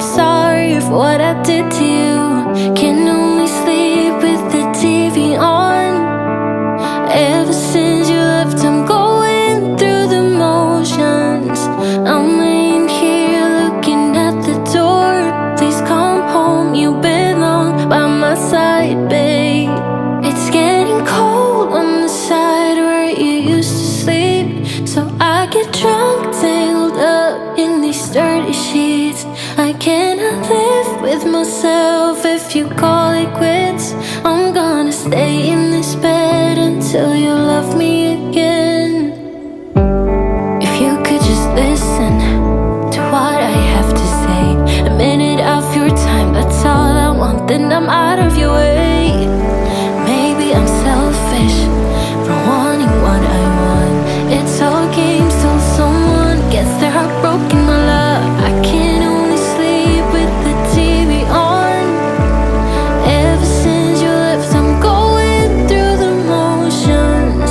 I'm sorry for what I did to you. Can only sleep with the TV on. Ever since you left, I'm going through the motions. I'm laying here looking at the door. Please come home, you belong by my side, babe. It's getting cold on the side where you used to sleep, so I get drunk, tangled up in these dirty sheets. I cannot live with myself if you call it quits. I'm gonna stay in this bed until you love me again. If you could just listen to what I have to say, a minute of your time, that's all I want, then I'm out of your way. Maybe I'm selfish for wanting what I want. It's all games till someone gets their heart broken, my love. I can only sleep with the TV on. Ever since you left, I'm going through the motions.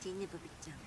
Inti ini berbincang.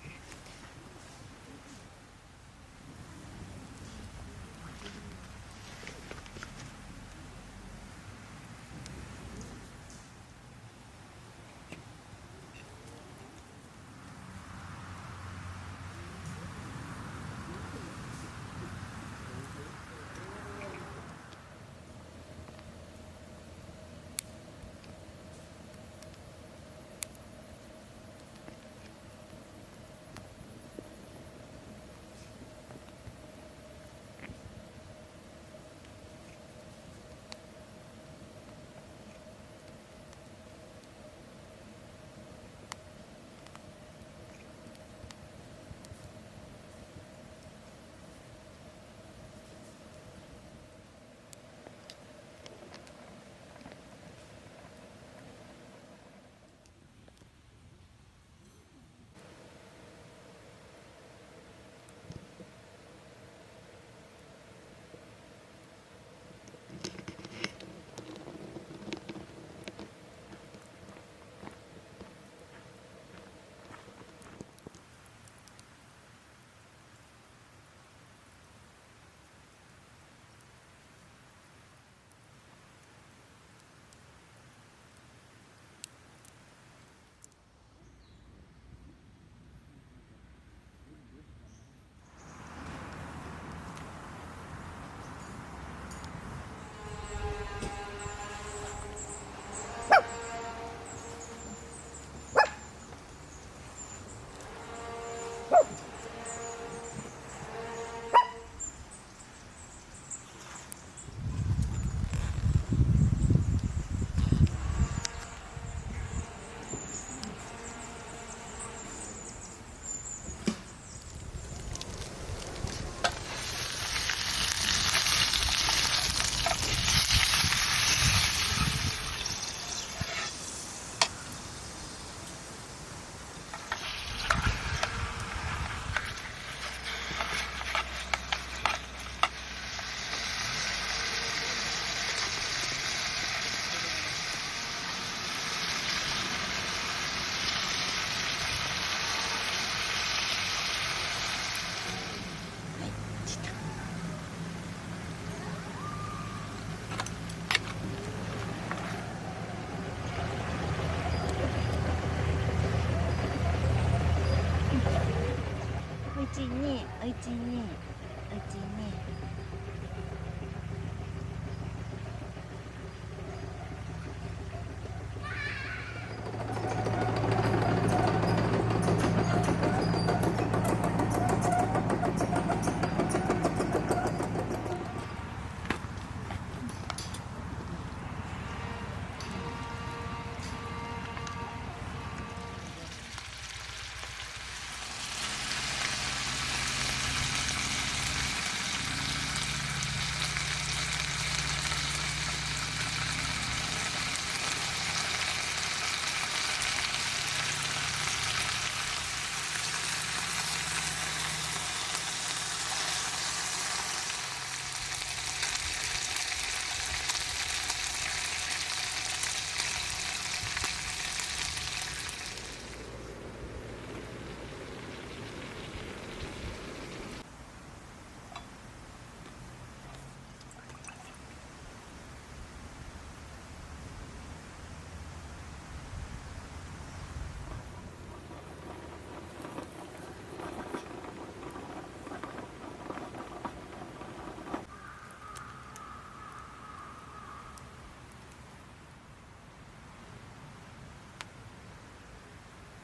おいちに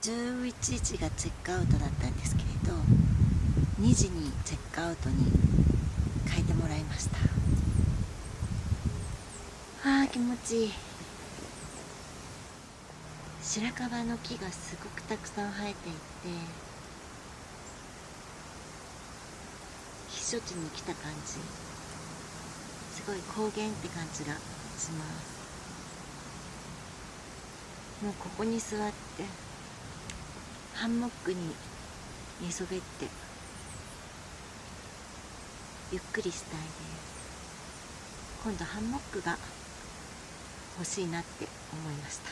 11時がチェックアウトだったんですけれど、2時にチェックアウトに変えてもらいました。気持ちいい。白樺の木がすごくたくさん生えていて、避暑地に来た感じ、すごい高原って感じがします。もうここに座ってハンモックに寝そべってゆっくりしたいです。今度ハンモックが欲しいなって思いました。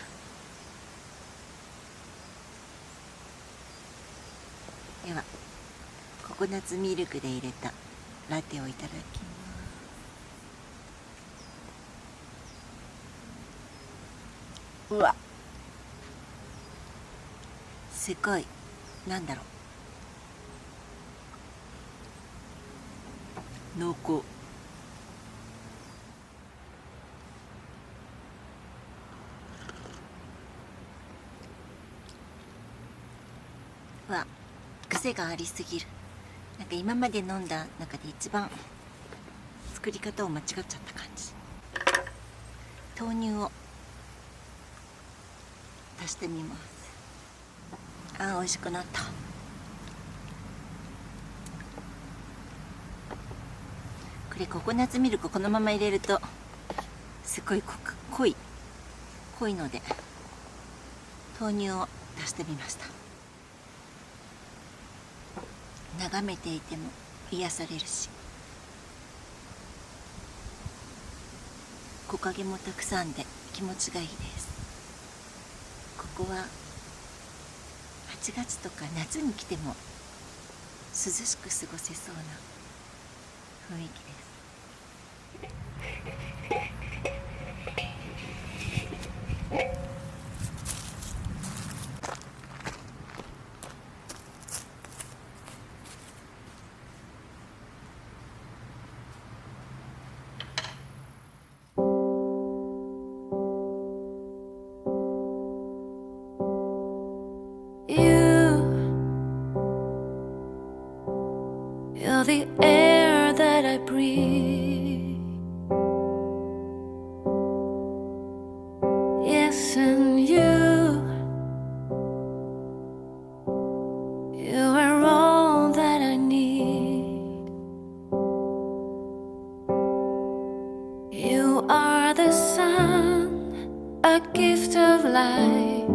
ではココナッツミルクで入れたラテをいただきます。うわ、すごい、なんだろう、濃厚。うわ、癖がありすぎる。なんか今まで飲んだ中で一番作り方を間違っちゃった感じ。豆乳を足してみます。あー、美味しくなった。これココナッツミルクこのまま入れるとすごい濃いので豆乳を足してみました。眺めていても癒されるし、木陰もたくさんで気持ちがいいです。ここは8月とか夏に来ても涼しく過ごせそうな雰囲気です。You're the air that I breathe. Yes, and you are all that I need. You are the sun, a gift of light.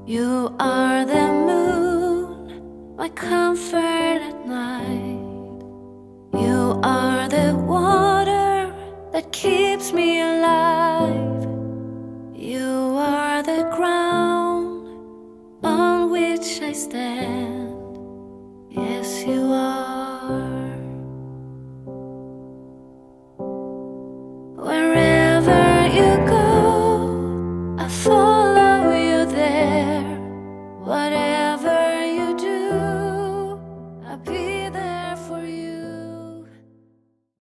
You are the moon, my comfort at night.